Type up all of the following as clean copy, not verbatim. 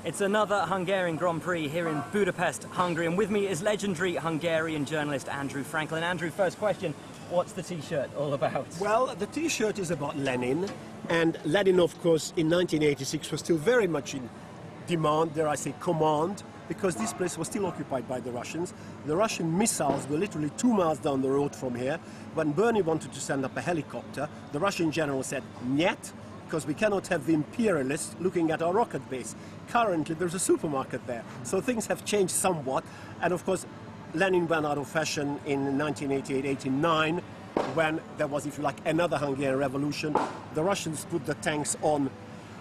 It's another Hungarian Grand Prix here in Budapest, Hungary, and with me is legendary Hungarian journalist Andrew Frankl. And Andrew, first question, what's the T-shirt all about? Well, the T-shirt is about Lenin, and Lenin, of course, in 1986 was still very much in demand, dare I say command, because this place was still occupied by the Russians. The Russian missiles were literally 2 miles down the road from here. When Bernie wanted to send up a helicopter, the Russian general said, "Niet," because we cannot have the imperialists looking at our rocket base. Currently, there's a supermarket there, so things have changed somewhat. And of course, Lenin went out of fashion in 1988-89, when there was, if you like, another Hungarian revolution. The Russians put the tanks on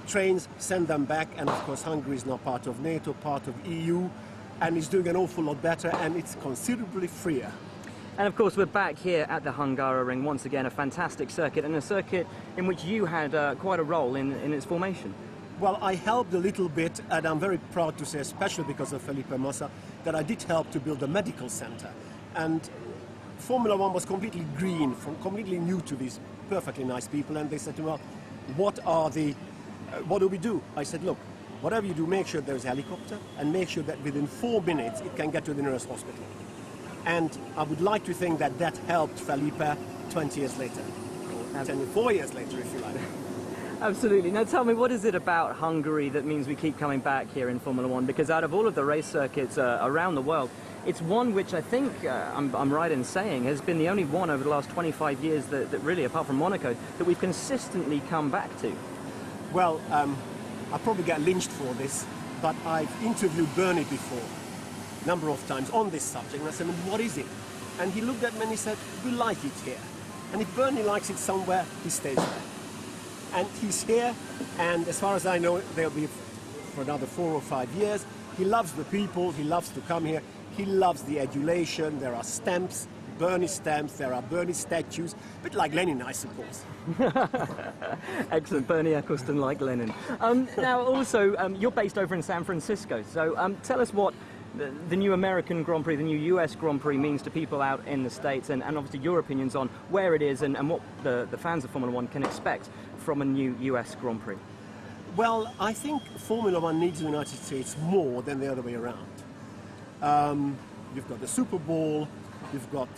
trains, send them back, and of course Hungary is now part of NATO, part of EU, and is doing an awful lot better, and it's considerably freer. And of course we're back here at the Hungaroring, once again a fantastic circuit, and a circuit in which you had quite a role in its formation. Well, I helped a little bit, and I'm very proud to say, especially because of Felipe Massa, that I did help to build a medical center. And Formula One was completely green, completely new to these perfectly nice people, and they said to me, well, what do we do? I said, look, whatever you do, make sure there's a helicopter, and make sure that within 4 minutes it can get to the nearest hospital. And I would like to think that that helped Felipe 20 years later, or 4 years later, if you like. Absolutely. Now tell me, what is it about Hungary that means we keep coming back here in Formula One? Because out of all of the race circuits around the world, it's one which I think, I'm right in saying, has been the only one over the last 25 years that really, apart from Monaco, that we've consistently come back to. Well, I'll probably get lynched for this, but I've interviewed Bernie before, a number of times, on this subject, and I said, what is it? And he looked at me and he said, we like it here. And if Bernie likes it somewhere, he stays there. And he's here, and as far as I know, they'll be for another 4 or 5 years. He loves the people, he loves to come here, he loves the adulation, there are stamps, Bernie stamps, there are Bernie statues, a bit like Lenin, I suppose. Excellent, Bernie Eccleston like Lenin. Now also, you're based over in San Francisco, so tell us what the new American Grand Prix, the new US Grand Prix means to people out in the States, and obviously your opinions on where it is and what the fans of Formula One can expect from a new US Grand Prix. Well, I think Formula One needs the United States more than the other way around. You've got the Super Bowl, you've got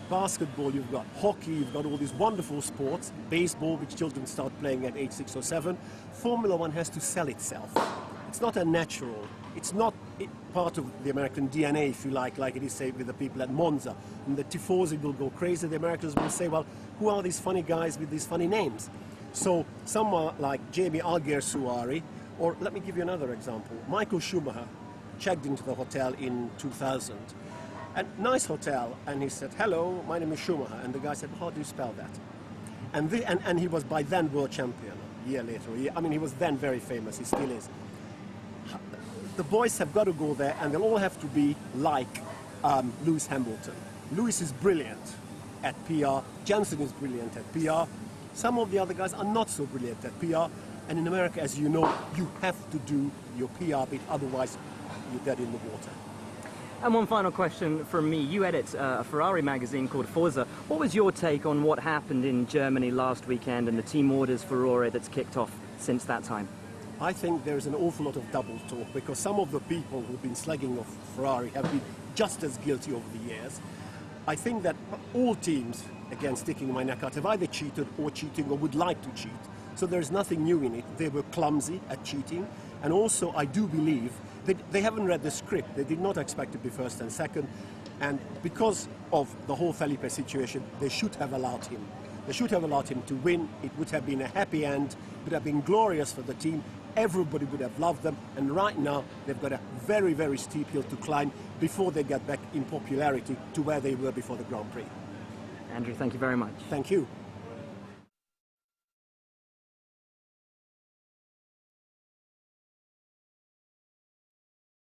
basketball, you've got hockey, you've got all these wonderful sports, baseball, which children start playing at age 6 or 7. Formula One has to sell itself. It's not a natural, it's not part of the American DNA, if you like it is, say, with the people at Monza. And the tifosi will go crazy, the Americans will say, well, who are these funny guys with these funny names? So someone like Jamie Alguersuari, or let me give you another example, Michael Schumacher checked into the hotel in 2000. A nice hotel, and he said, hello, my name is Schumacher. And the guy said, how do you spell that? And he was by then world champion a year later. I mean, he was then very famous, he still is. The boys have got to go there, and they'll all have to be like Lewis Hamilton. Lewis is brilliant at PR, Jensen is brilliant at PR. Some of the other guys are not so brilliant at PR, and in America, as you know, you have to do your PR bit, otherwise you're dead in the water. And one final question from me. You edit a Ferrari magazine called FORZA. What was your take on what happened in Germany last weekend and the team orders Ferrari that's kicked off since that time? I think there's an awful lot of double talk, because some of the people who've been slagging off Ferrari have been just as guilty over the years. I think that all teams, again sticking my neck out, have either cheated or cheating or would like to cheat. So there's nothing new in it. They were clumsy at cheating, and also I do believe that they haven't read the script. They did not expect to be first and second, and because of the whole Felipe situation, they should have allowed him. They should have allowed him to win. It would have been a happy end. It would have been glorious for the team. Everybody would have loved them, and right now they've got a very, very steep hill to climb before they get back in popularity to where they were before the Grand Prix. Andrew, thank you very much. Thank you.